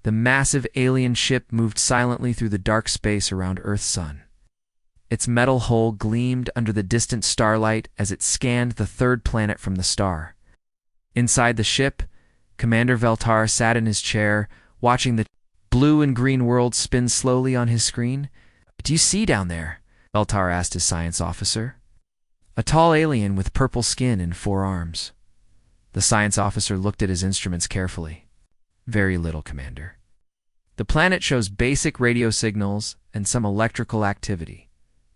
The massive alien ship moved silently through the dark space around Earth's sun. Its metal hull gleamed under the distant starlight as it scanned the third planet from the star. Inside the ship, Commander Veltar sat in his chair, watching the blue and green world spin slowly on his screen. "What do you see down there?" Veltar asked his science officer. "A tall alien with purple skin and 4 arms." The science officer looked at his instruments carefully. "Very little, Commander. The planet shows basic radio signals and some electrical activity.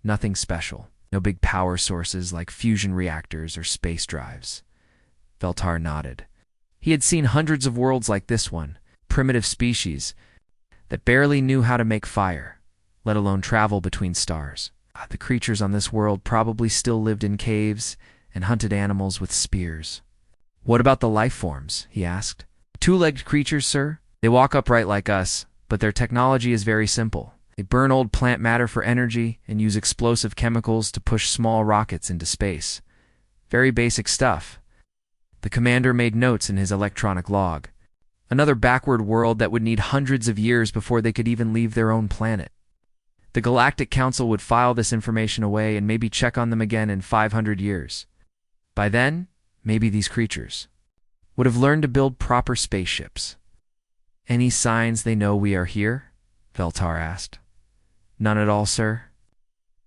Nothing special. No big power sources like fusion reactors or space drives." Veltar nodded. He had seen hundreds of worlds like this one, primitive species that barely knew how to make fire, let alone travel between stars. The creatures on this world probably still lived in caves and hunted animals with spears. "What about the life forms?" he asked. "Two-legged creatures, sir. They walk upright like us, but their technology is very simple. They burn old plant matter for energy and use explosive chemicals to push small rockets into space. Very basic stuff." The commander made notes in his electronic log. Another backward world that would need hundreds of years before they could even leave their own planet. The Galactic Council would file this information away and maybe check on them again in 500 years. By then, maybe these creatures would have learned to build proper spaceships. "Any signs they know we are here?" Veltar asked. "None at all, sir.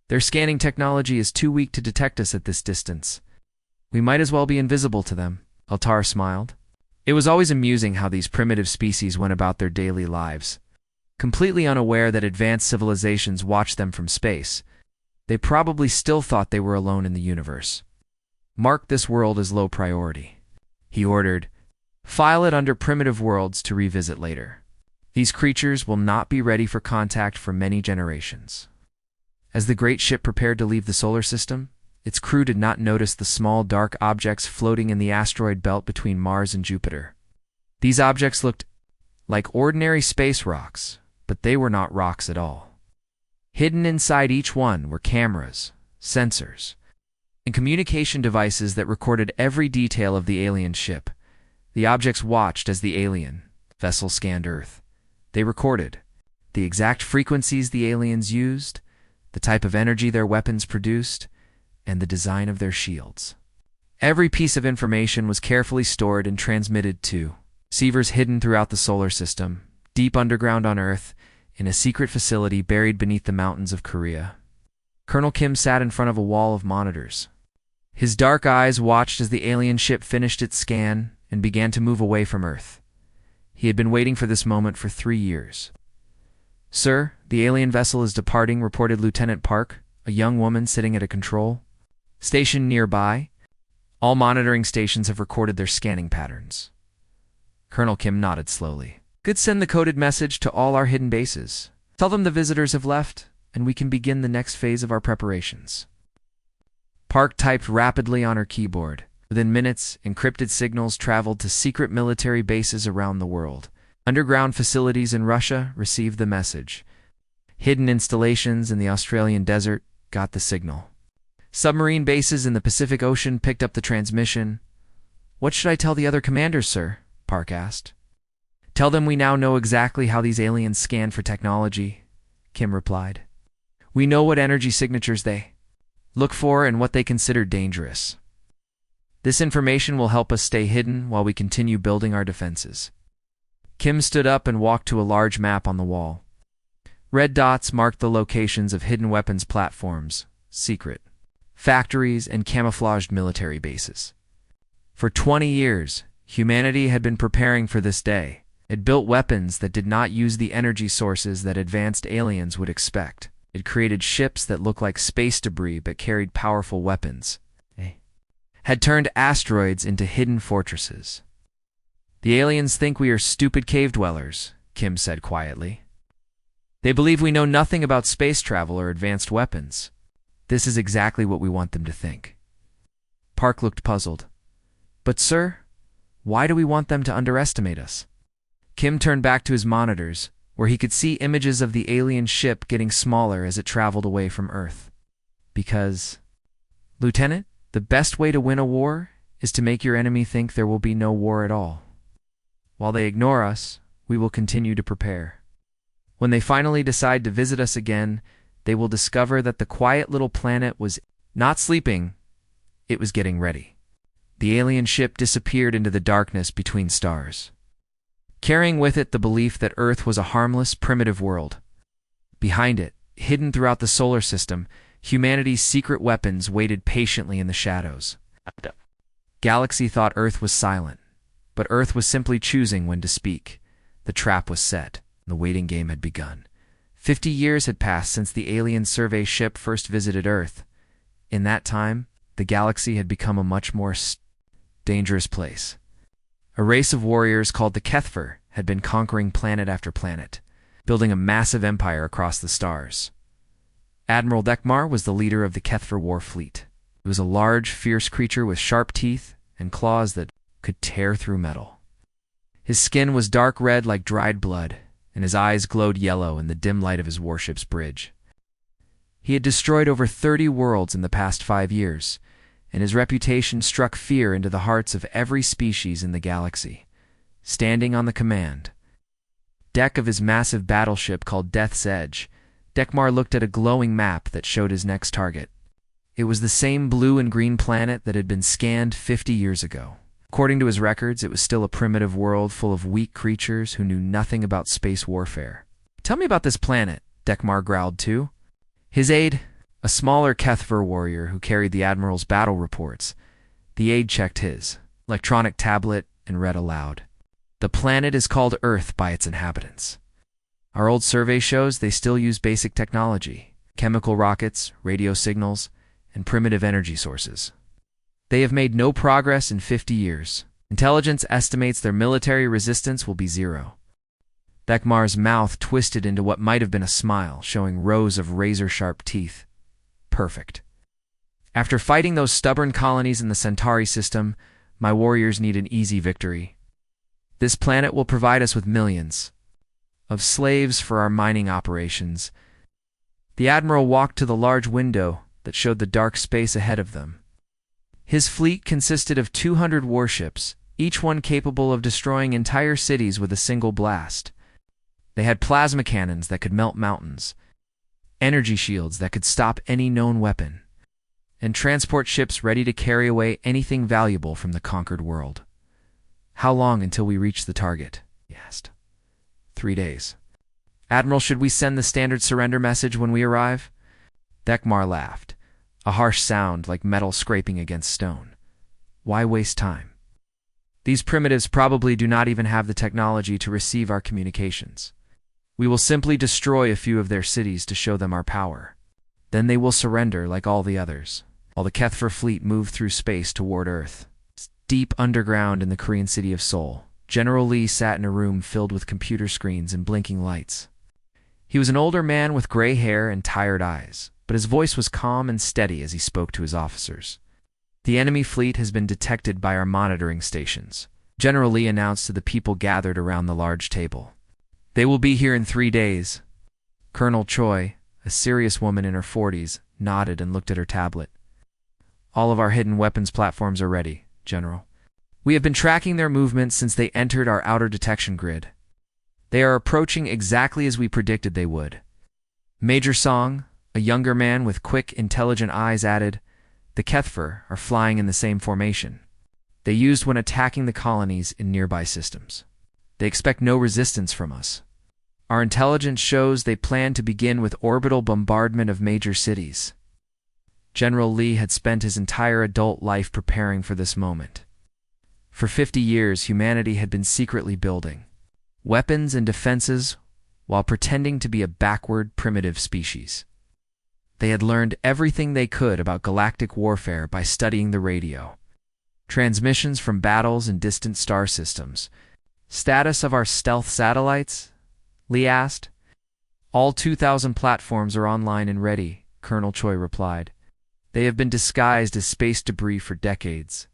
Their scanning technology is too weak to detect us at this distance. We might as well be invisible to them." Veltar smiled. It was always amusing how these primitive species went about their daily lives. Completely unaware that advanced civilizations watched them from space, they probably still thought they were alone in the universe. "Mark this world as low priority," he ordered. "File it under primitive worlds to revisit later. These creatures will not be ready for contact for many generations." As the great ship prepared to leave the solar system, its crew did not notice the small dark objects floating in the asteroid belt between Mars and Jupiter. These objects looked like ordinary space rocks, but they were not rocks at all. Hidden inside each one were cameras, sensors, and communication devices that recorded every detail of the alien ship. The objects watched as the alien vessel scanned Earth. They recorded the exact frequencies the aliens used, the type of energy their weapons produced, and the design of their shields. Every piece of information was carefully stored and transmitted to receivers hidden throughout the solar system, deep underground on Earth, in a secret facility buried beneath the mountains of Korea. Colonel Kim sat in front of a wall of monitors. His dark eyes watched as the alien ship finished its scan and began to move away from Earth. He had been waiting for this moment for 3 years. "Sir, the alien vessel is departing," reported Lieutenant Park, a young woman sitting at a control station nearby. "All monitoring stations have recorded their scanning patterns." Colonel Kim nodded slowly. "Good, send the coded message to all our hidden bases. Tell them the visitors have left, and we can begin the next phase of our preparations." Park typed rapidly on her keyboard. Within minutes, encrypted signals traveled to secret military bases around the world. Underground facilities in Russia received the message. Hidden installations in the Australian desert got the signal. Submarine bases in the Pacific Ocean picked up the transmission. "What should I tell the other commanders, sir?" Park asked. "Tell them we now know exactly how these aliens scan for technology," Kim replied. "We know what energy signatures they look for and what they consider dangerous. This information will help us stay hidden while we continue building our defenses." Kim stood up and walked to a large map on the wall. Red dots marked the locations of hidden weapons platforms, secret factories, and camouflaged military bases. For 20 years, humanity had been preparing for this day. It built weapons that did not use the energy sources that advanced aliens would expect. It created ships that looked like space debris but carried powerful weapons. Had turned asteroids into hidden fortresses. "The aliens think we are stupid cave dwellers," Kim said quietly. "They believe we know nothing about space travel or advanced weapons. This is exactly what we want them to think." Park looked puzzled. "But sir, why do we want them to underestimate us?" Kim turned back to his monitors, where he could see images of the alien ship getting smaller as it traveled away from Earth. "Because, Lieutenant, the best way to win a war is to make your enemy think there will be no war at all. While they ignore us, we will continue to prepare. When they finally decide to visit us again, they will discover that the quiet little planet was not sleeping, it was getting ready. The alien ship disappeared into the darkness between stars, carrying with it the belief that Earth was a harmless, primitive world. Behind it, hidden throughout the solar system, humanity's secret weapons waited patiently in the shadows. Galaxy thought Earth was silent, but Earth was simply choosing when to speak. The trap was set. The waiting game had begun. 50 years had passed since the alien survey ship first visited Earth. In that time, the galaxy had become a much more dangerous place. A race of warriors called the HFY had been conquering planet after planet, building a massive empire across the stars. Admiral Dekmar was the leader of the HFY War fleet. He was a large, fierce creature with sharp teeth and claws that could tear through metal. His skin was dark red like dried blood, and his eyes glowed yellow in the dim light of his warship's bridge. He had destroyed over 30 worlds in the past 5 years, and his reputation struck fear into the hearts of every species in the galaxy. Standing on the command deck of his massive battleship called Death's Edge, Dekmar looked at a glowing map that showed his next target. It was the same blue and green planet that had been scanned 50 years ago. According to his records, it was still a primitive world full of weak creatures who knew nothing about space warfare. "Tell me about this planet," Dekmar growled too. His aide, a smaller HFY warrior who carried the Admiral's battle reports, the aide checked his electronic tablet and read aloud. "The planet is called Earth by its inhabitants. Our old survey shows they still use basic technology, chemical rockets, radio signals, and primitive energy sources. They have made no progress in 50 years. Intelligence estimates their military resistance will be 0. Dekmar's mouth twisted into what might have been a smile, showing rows of razor-sharp teeth. Perfect. After fighting those stubborn colonies in the Centauri system, my warriors need an easy victory. This planet will provide us with millions of slaves for our mining operations." The Admiral walked to the large window that showed the dark space ahead of them. His fleet consisted of 200 warships, each one capable of destroying entire cities with a single blast. They had plasma cannons that could melt mountains, energy shields that could stop any known weapon, and transport ships ready to carry away anything valuable from the conquered world. "How long until we reach the target?" he asked. 3 days. "Admiral, should we send the standard surrender message when we arrive?" Dekmar laughed, a harsh sound like metal scraping against stone. "Why waste time? These primitives probably do not even have the technology to receive our communications. We will simply destroy a few of their cities to show them our power. Then they will surrender like all the others." While the HFY fleet moved through space toward Earth, deep underground in the Korean city of Seoul, General Lee sat in a room filled with computer screens and blinking lights. He was an older man with gray hair and tired eyes, but his voice was calm and steady as he spoke to his officers. "The enemy fleet has been detected by our monitoring stations," General Lee announced to the people gathered around the large table. "They will be here in 3 days." Colonel Choi, a serious woman in her 40s, nodded and looked at her tablet. "All of our hidden weapons platforms are ready, General. We have been tracking their movements since they entered our outer detection grid. They are approaching exactly as we predicted they would." Major Song, a younger man with quick, intelligent eyes, added, "The HFY are flying in the same formation they used when attacking the colonies in nearby systems. They expect no resistance from us. Our intelligence shows they plan to begin with orbital bombardment of major cities." General Lee had spent his entire adult life preparing for this moment. For 50 years, humanity had been secretly building weapons and defenses while pretending to be a backward, primitive species. They had learned everything they could about galactic warfare by studying the radio, transmissions from battles in distant star systems. "Status of our stealth satellites?" Lee asked. "All 2,000 platforms are online and ready," Colonel Choi replied. "They have been disguised as space debris for decades.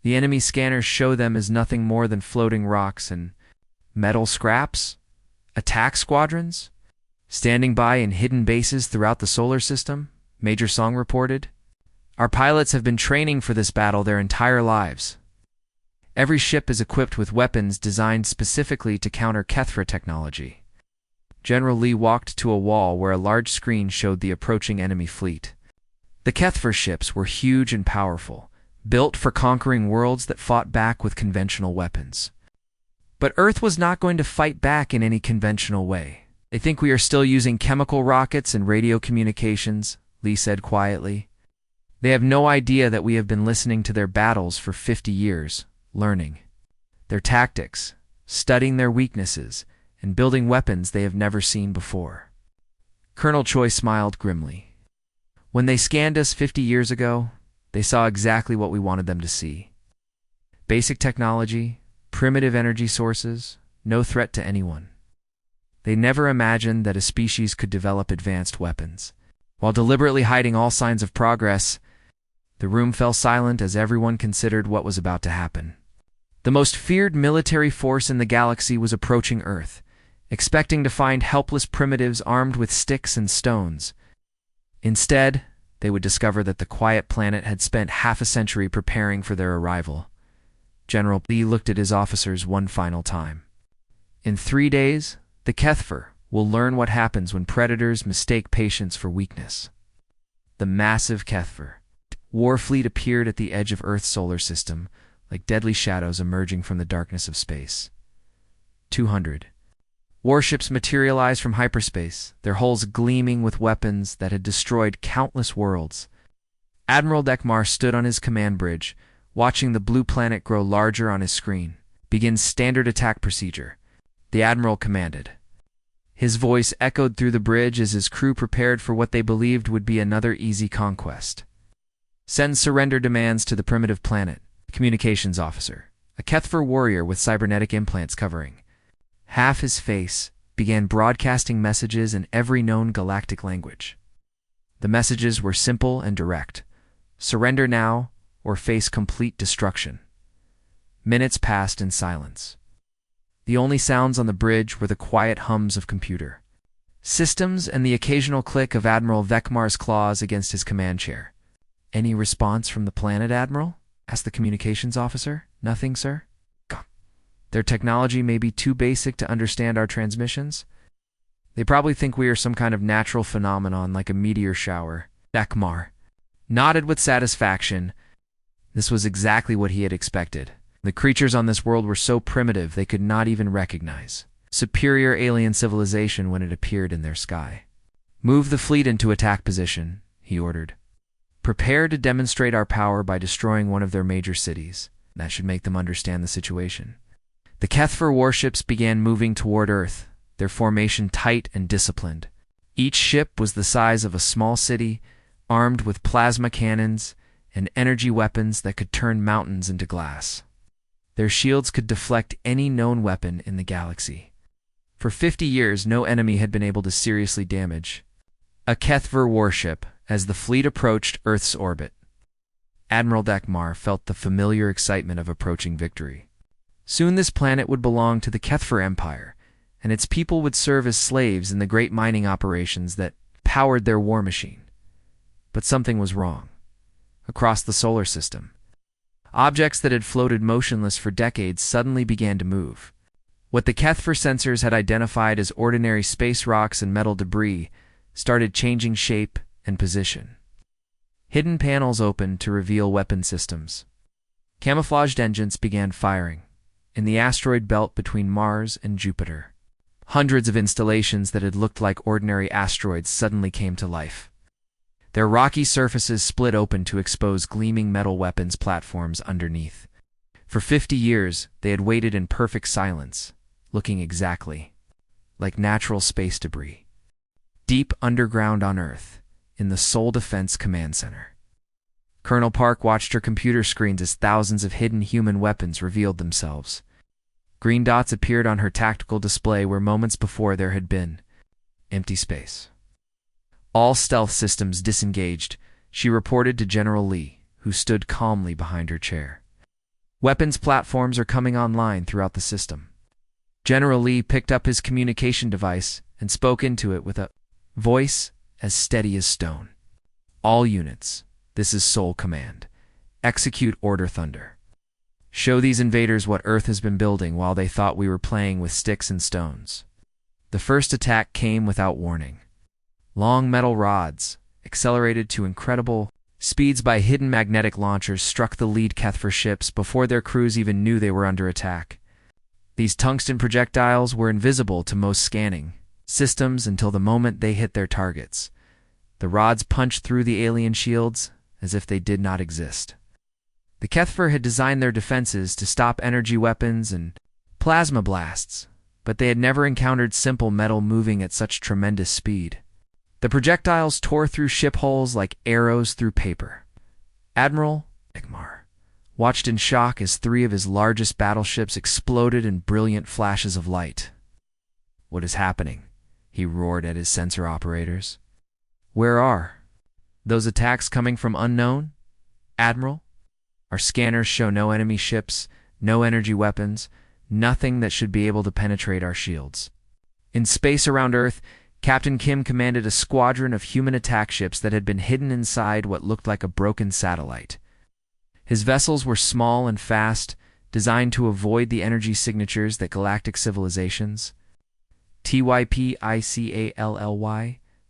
The enemy scanners show them as nothing more than floating rocks and metal scraps. Attack squadrons standing by in hidden bases throughout the solar system," Major Song reported. "Our pilots have been training for this battle their entire lives. Every ship is equipped with weapons designed specifically to counter Kethra technology. General Lee walked to a wall where a large screen showed the approaching enemy fleet. The Kethra ships were huge and powerful, built for conquering worlds that fought back with conventional weapons. But Earth was not going to fight back in any conventional way. "They think we are still using chemical rockets and radio communications," Lee said quietly. "They have no idea that we have been listening to their battles for 50 years, learning their tactics, studying their weaknesses, and building weapons they have never seen before." Colonel Choi smiled grimly. "When they scanned us 50 years ago, they saw exactly what we wanted them to see. Basic technology, primitive energy sources, no threat to anyone. They never imagined that a species could develop advanced weapons. While deliberately hiding all signs of progress, the room fell silent as everyone considered what was about to happen. The most feared military force in the galaxy was approaching Earth, expecting to find helpless primitives armed with sticks and stones. Instead, they would discover that the quiet planet had spent half a century preparing for their arrival. General Lee looked at his officers one final time. "In 3 days, the Kethver will learn what happens when predators mistake patience for weakness." The massive Kethver war fleet appeared at the edge of Earth's solar system, like deadly shadows emerging from the darkness of space. 200 warships materialized from hyperspace, their hulls gleaming with weapons that had destroyed countless worlds. Admiral Dekmar stood on his command bridge, watching the blue planet grow larger on his screen. "Begin standard attack procedure," the Admiral commanded. His voice echoed through the bridge as his crew prepared for what they believed would be another easy conquest. "Send surrender demands to the primitive planet." Communications officer, a Kethver warrior with cybernetic implants covering half his face, began broadcasting messages in every known galactic language. The messages were simple and direct. Surrender now, or face complete destruction. Minutes passed in silence. The only sounds on the bridge were the quiet hums of computer systems and the occasional click of Admiral Vekmar's claws against his command chair. "Any response from the planet, Admiral?" asked the communications officer. "Nothing, sir." "Their technology may be too basic to understand our transmissions. They probably think we are some kind of natural phenomenon like a meteor shower." Vekmar nodded with satisfaction. This was exactly what he had expected. The creatures on this world were so primitive they could not even recognize superior alien civilization when it appeared in their sky. "Move the fleet into attack position," he ordered. "Prepare to demonstrate our power by destroying one of their major cities. That should make them understand the situation." The Kethver warships began moving toward Earth, their formation tight and disciplined. Each ship was the size of a small city, armed with plasma cannons and energy weapons that could turn mountains into glass. Their shields could deflect any known weapon in the galaxy. For 50 years, no enemy had been able to seriously damage a Kethver warship as the fleet approached Earth's orbit. Admiral Dekmar felt the familiar excitement of approaching victory. Soon this planet would belong to the Kethver Empire, and its people would serve as slaves in the great mining operations that powered their war machine. But something was wrong. Across the solar system, objects that had floated motionless for decades suddenly began to move. What the Kethver sensors had identified as ordinary space rocks and metal debris started changing shape and position. Hidden panels opened to reveal weapon systems. Camouflaged engines began firing in the asteroid belt between Mars and Jupiter. Hundreds of installations that had looked like ordinary asteroids suddenly came to life. Their rocky surfaces split open to expose gleaming metal weapons platforms underneath. For 50 years, they had waited in perfect silence, looking exactly like natural space debris. Deep underground on Earth, in the Soul Defense Command Center, Colonel Park watched her computer screens as thousands of hidden human weapons revealed themselves. Green dots appeared on her tactical display where moments before there had been empty space. All stealth systems disengaged, she reported to General Lee, who stood calmly behind her chair. Weapons platforms are coming online throughout the system. General Lee picked up his communication device and spoke into it with a voice as steady as stone. "All units, this is Soul Command. Execute Order Thunder." Show these invaders what Earth has been building while they thought we were playing with sticks and stones. The first attack came without warning. Long metal rods, accelerated to incredible speeds by hidden magnetic launchers, struck the lead Kethfer ships before their crews even knew they were under attack. These tungsten projectiles were invisible to most scanning systems until the moment they hit their targets. The rods punched through the alien shields as if they did not exist. The Kethfer had designed their defenses to stop energy weapons and plasma blasts, but they had never encountered simple metal moving at such tremendous speed. The projectiles tore through ship hulls like arrows through paper. Admiral Ekmar watched in shock as 3 of his largest battleships exploded in brilliant flashes of light. "What is happening?" he roared at his sensor operators. "Where are those attacks coming from, unknown? Admiral? Our scanners show no enemy ships, no energy weapons, nothing that should be able to penetrate our shields." In space around Earth, Captain Kim commanded a squadron of human attack ships that had been hidden inside what looked like a broken satellite. His vessels were small and fast, designed to avoid the energy signatures that galactic civilizations, TYPICALLY,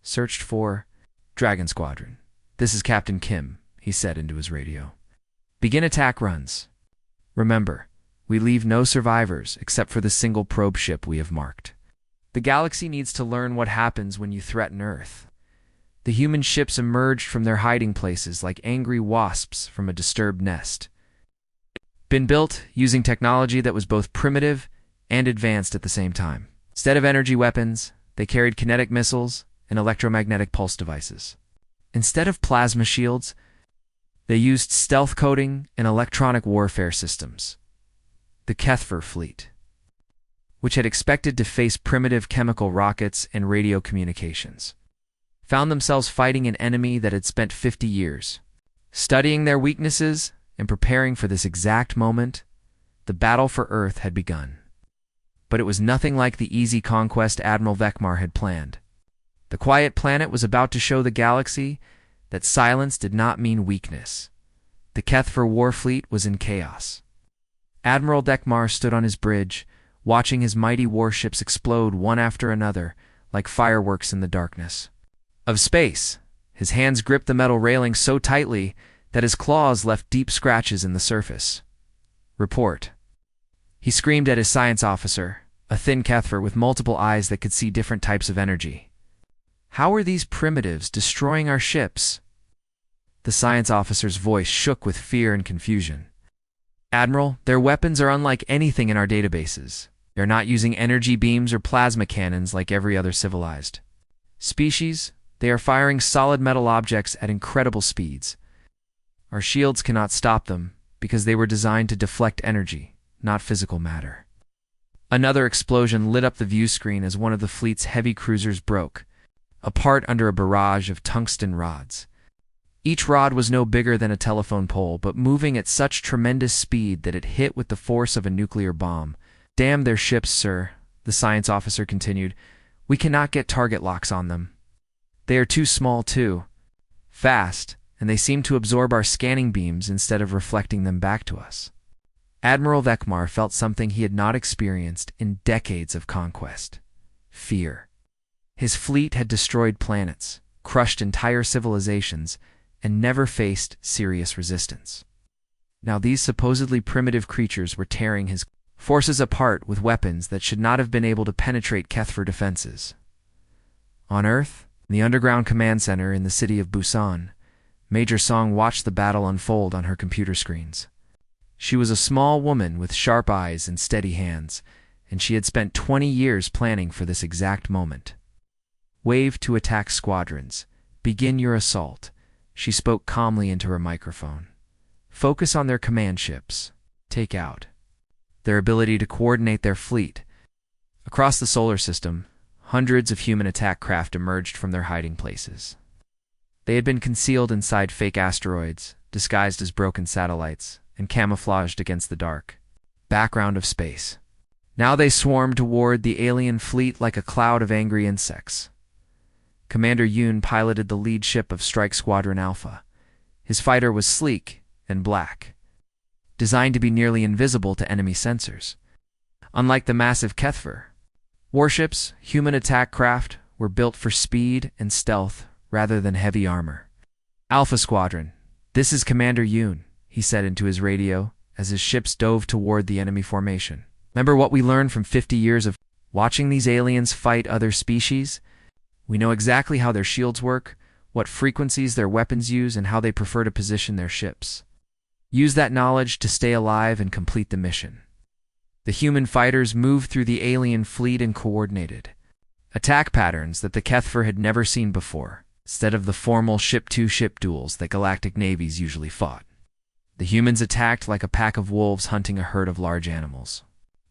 searched for. "Dragon Squadron, this is Captain Kim," he said into his radio. "Begin attack runs. Remember, we leave no survivors except for the single probe ship we have marked. The galaxy needs to learn what happens when you threaten Earth." The human ships emerged from their hiding places like angry wasps from a disturbed nest. Been built using technology that was both primitive and advanced at the same time. Instead of energy weapons, they carried kinetic missiles and electromagnetic pulse devices. Instead of plasma shields, they used stealth coding and electronic warfare systems. The Kethfer fleet, which had expected to face primitive chemical rockets and radio communications, found themselves fighting an enemy that had spent 50 years studying their weaknesses and preparing for this exact moment. The battle for Earth had begun. But it was nothing like the easy conquest Admiral Vekmar had planned. The quiet planet was about to show the galaxy that silence did not mean weakness. The Kethfer war fleet was in chaos. Admiral Dekmar stood on his bridge, watching his mighty warships explode one after another like fireworks in the darkness of space. His hands gripped the metal railing so tightly that his claws left deep scratches in the surface. "Report." He screamed at his science officer, a thin Kethfer with multiple eyes that could see different types of energy. "How are these primitives destroying our ships?" The science officer's voice shook with fear and confusion. "Admiral, their weapons are unlike anything in our databases. They're not using energy beams or plasma cannons like every other civilized species. They are firing solid metal objects at incredible speeds. Our shields cannot stop them because they were designed to deflect energy, not physical matter." Another explosion lit up the view screen as one of the fleet's heavy cruisers broke apart under a barrage of tungsten rods. Each rod was no bigger than a telephone pole, but moving at such tremendous speed that it hit with the force of a nuclear bomb. "Damn their ships, sir," the science officer continued. "We cannot get target locks on them. They are too small, too fast, and they seem to absorb our scanning beams instead of reflecting them back to us." Admiral Vekmar felt something he had not experienced in decades of conquest: fear. His fleet had destroyed planets, crushed entire civilizations, and never faced serious resistance. Now these supposedly primitive creatures were tearing his forces apart with weapons that should not have been able to penetrate Kethfer defenses. On Earth, in the underground command center in the city of Busan, Major Song watched the battle unfold on her computer screens. She was a small woman with sharp eyes and steady hands, and she had spent 20 years planning for this exact moment. "Wave to attack squadrons. Begin your assault," she spoke calmly into her microphone. "Focus on their command ships. Take out their ability to coordinate their fleet." Across the solar system, hundreds of human attack craft emerged from their hiding places. They had been concealed inside fake asteroids, disguised as broken satellites, and camouflaged against the dark background of space. Now they swarmed toward the alien fleet like a cloud of angry insects. Commander Yoon piloted the lead ship of Strike Squadron Alpha. His fighter was sleek and black, designed to be nearly invisible to enemy sensors. Unlike the massive HFY warships, human attack craft were built for speed and stealth rather than heavy armor. "Alpha Squadron, this is Commander Yoon," he said into his radio as his ships dove toward the enemy formation. "Remember what we learned from 50 years of watching these aliens fight other species? We know exactly how their shields work, what frequencies their weapons use, and how they prefer to position their ships. Use that knowledge to stay alive and complete the mission." The human fighters moved through the alien fleet in coordinated attack patterns that the HFY had never seen before, instead of the formal ship-to-ship duels that galactic navies usually fought. The humans attacked like a pack of wolves hunting a herd of large animals.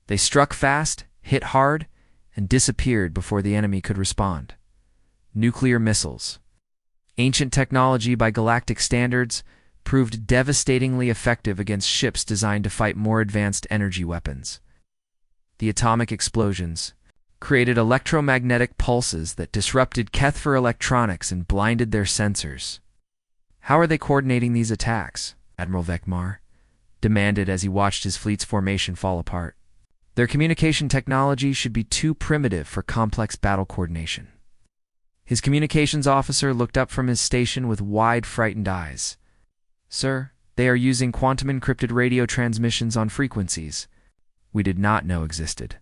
They struck fast, hit hard, and disappeared before the enemy could respond. Nuclear missiles, ancient technology by galactic standards, proved devastatingly effective against ships designed to fight more advanced energy weapons. The atomic explosions created electromagnetic pulses that disrupted HFY electronics and blinded their sensors. "How are they coordinating these attacks?" Admiral Vekmar demanded as he watched his fleet's formation fall apart. "Their communication technology should be too primitive for complex battle coordination." His communications officer looked up from his station with wide, frightened eyes. "Sir, they are using quantum-encrypted radio transmissions on frequencies we did not know existed.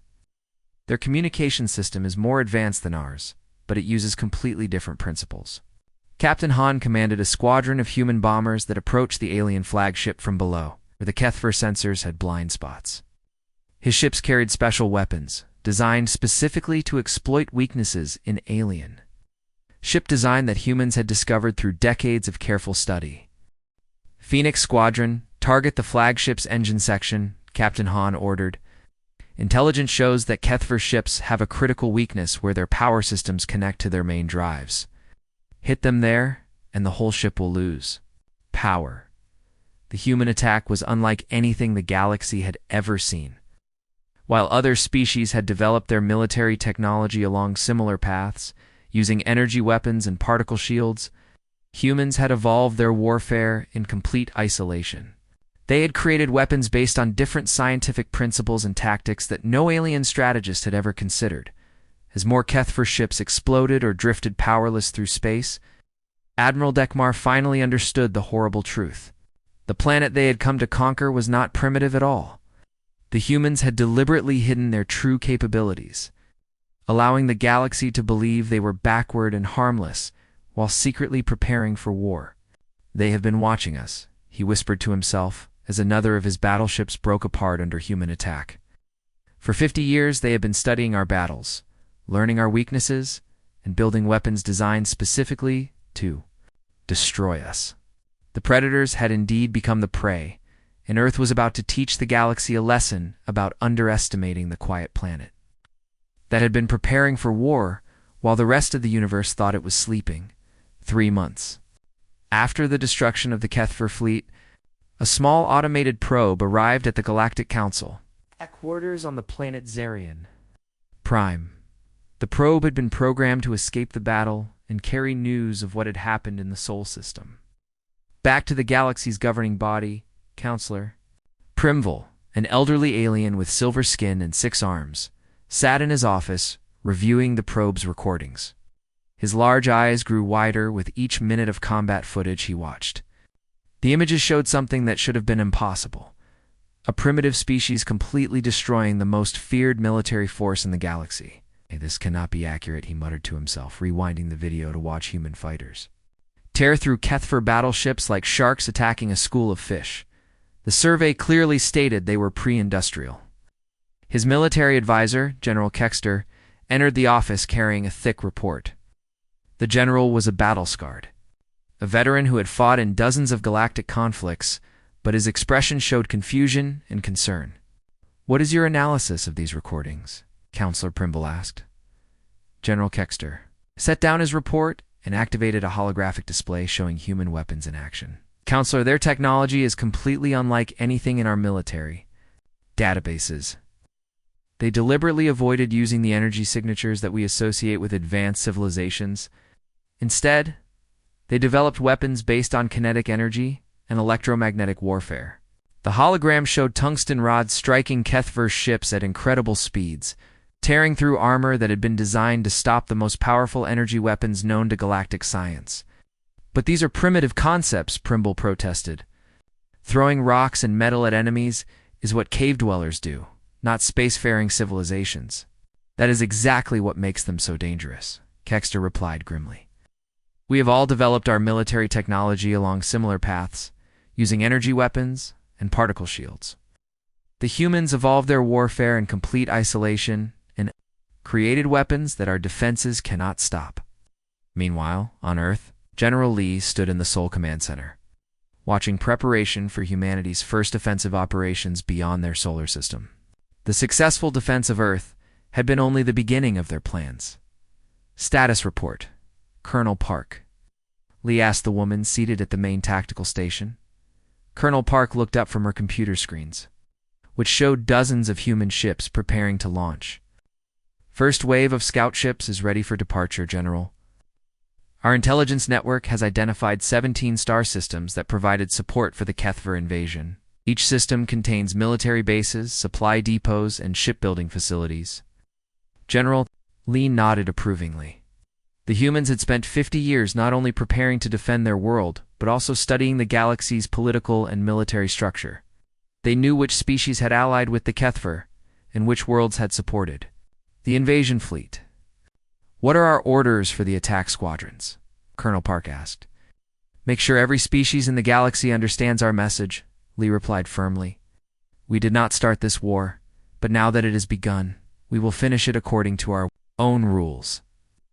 Their communication system is more advanced than ours, but it uses completely different principles." Captain Han commanded a squadron of human bombers that approached the alien flagship from below, where the HFY sensors had blind spots. His ships carried special weapons, designed specifically to exploit weaknesses in alien ship design that humans had discovered through decades of careful study. "Phoenix Squadron, target the flagship's engine section," Captain Han ordered. "Intelligence shows that HFY ships have a critical weakness where their power systems connect to their main drives. Hit them there, and the whole ship will lose power." The human attack was unlike anything the galaxy had ever seen. While other species had developed their military technology along similar paths, using energy weapons and particle shields, humans had evolved their warfare in complete isolation. They had created weapons based on different scientific principles and tactics that no alien strategist had ever considered. As more HFY ships exploded or drifted powerless through space, Admiral Vekmar finally understood the horrible truth. The planet they had come to conquer was not primitive at all. The humans had deliberately hidden their true capabilities, allowing the galaxy to believe they were backward and harmless while secretly preparing for war. "They have been watching us," he whispered to himself as another of his battleships broke apart under human attack. "For 50 years they have been studying our battles, learning our weaknesses, and building weapons designed specifically to destroy us." The predators had indeed become the prey, and Earth was about to teach the galaxy a lesson about underestimating the quiet planet that had been preparing for war while the rest of the universe thought it was sleeping. 3 months after the destruction of the HFY fleet, a small automated probe arrived at the Galactic Council headquarters on the planet Zarian Prime. The probe had been programmed to escape the battle and carry news of what had happened in the Sol system back to the galaxy's governing body, Counselor Primval, an elderly alien with silver skin and 6 arms, sat in his office, reviewing the probe's recordings. His large eyes grew wider with each minute of combat footage he watched. The images showed something that should have been impossible: a primitive species completely destroying the most feared military force in the galaxy. "This cannot be accurate," he muttered to himself, rewinding the video to watch human fighters tear through HFY battleships like sharks attacking a school of fish. The survey clearly stated they were pre-industrial. His military advisor, General Kexter, entered the office carrying a thick report. The general was a battle-scarred, a veteran who had fought in dozens of galactic conflicts, but his expression showed confusion and concern. "What is your analysis of these recordings?" Counselor Primble asked. General Kexter set down his report and activated a holographic display showing human weapons in action. "Counselor, their technology is completely unlike anything in our military databases. They deliberately avoided using the energy signatures that we associate with advanced civilizations. Instead, they developed weapons based on kinetic energy and electromagnetic warfare. The hologram showed tungsten rods striking Kethver's ships at incredible speeds, tearing through armor that had been designed to stop the most powerful energy weapons known to galactic science. "But these are primitive concepts," Primble protested. "Throwing rocks and metal at enemies is what cave dwellers do, not spacefaring civilizations." "That is exactly what makes them so dangerous," Kexter replied grimly. "We have all developed our military technology along similar paths, using energy weapons and particle shields. The humans evolved their warfare in complete isolation and created weapons that our defenses cannot stop." Meanwhile, on Earth, General Lee stood in the Sol Command Center, watching preparation for humanity's first offensive operations beyond their solar system. The successful defense of Earth had been only the beginning of their plans. "Status report, Colonel Park," Lee asked the woman seated at the main tactical station. Colonel Park looked up from her computer screens, which showed dozens of human ships preparing to launch. "First wave of scout ships is ready for departure, General. Our intelligence network has identified 17 star systems that provided support for the Kethver invasion. Each system contains military bases, supply depots, and shipbuilding facilities." General Lee nodded approvingly. The humans had spent 50 years not only preparing to defend their world, but also studying the galaxy's political and military structure. They knew which species had allied with the Kethver, and which worlds had supported the invasion fleet. "What are our orders for the attack squadrons?" Colonel Park asked. "Make sure every species in the galaxy understands our message," Lee replied firmly. "We did not start this war, but now that it has begun, we will finish it according to our own rules.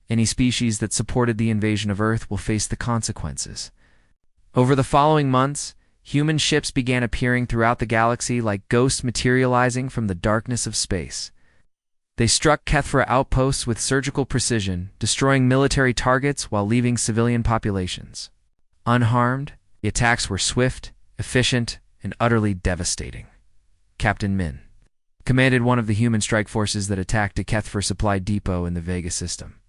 Any species that supported the invasion of Earth will face the consequences." Over the following months, human ships began appearing throughout the galaxy like ghosts materializing from the darkness of space. They struck Kethra outposts with surgical precision, destroying military targets while leaving civilian populations unharmed. The attacks were swift, efficient, and utterly devastating. Captain Min commanded one of the human strike forces that attacked a Kethver supply depot in the Vega system.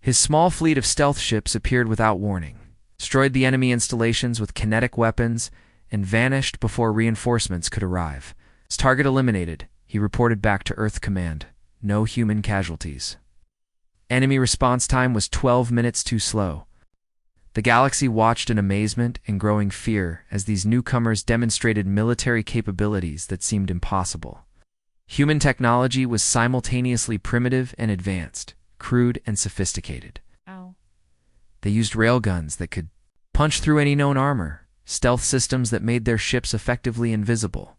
His small fleet of stealth ships appeared without warning, destroyed the enemy installations with kinetic weapons, and vanished before reinforcements could arrive. His target eliminated, he reported back to Earth Command. No human casualties. Enemy response time was 12 minutes too slow. The galaxy watched in amazement and growing fear as these newcomers demonstrated military capabilities that seemed impossible. Human technology was simultaneously primitive and advanced, crude and sophisticated. Ow. They used railguns that could punch through any known armor, stealth systems that made their ships effectively invisible,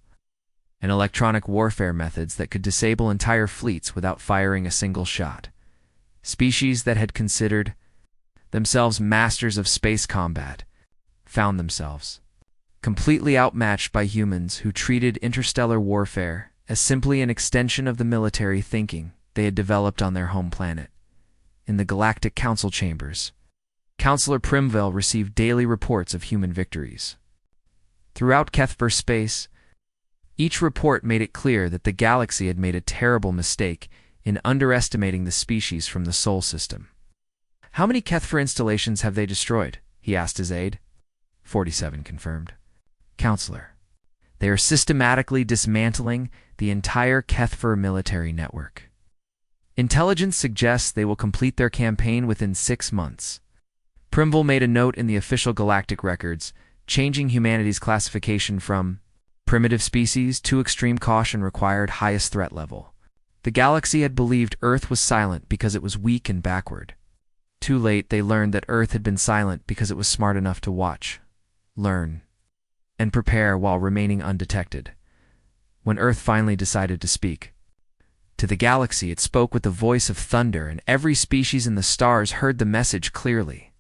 and electronic warfare methods that could disable entire fleets without firing a single shot. Species that had considered themselves masters of space combat found themselves completely outmatched by humans who treated interstellar warfare as simply an extension of the military thinking they had developed on their home planet. In the Galactic Council chambers, Counselor Primville received daily reports of human victories. Throughout Kethver space, each report made it clear that the galaxy had made a terrible mistake in underestimating the species from the Sol system. "How many Kethver installations have they destroyed?" he asked his aide. 47 confirmed. "Counselor, they are systematically dismantling the entire Kethver military network. Intelligence suggests they will complete their campaign within 6 months. Primville made a note in the official galactic records, changing humanity's classification from primitive species to extreme caution required highest threat level. The galaxy had believed Earth was silent because it was weak and backward. Too late, they learned that Earth had been silent because it was smart enough to watch, learn, and prepare while remaining undetected. When Earth finally decided to speak to the galaxy, it spoke with the voice of thunder, and every species in the stars heard the message clearly.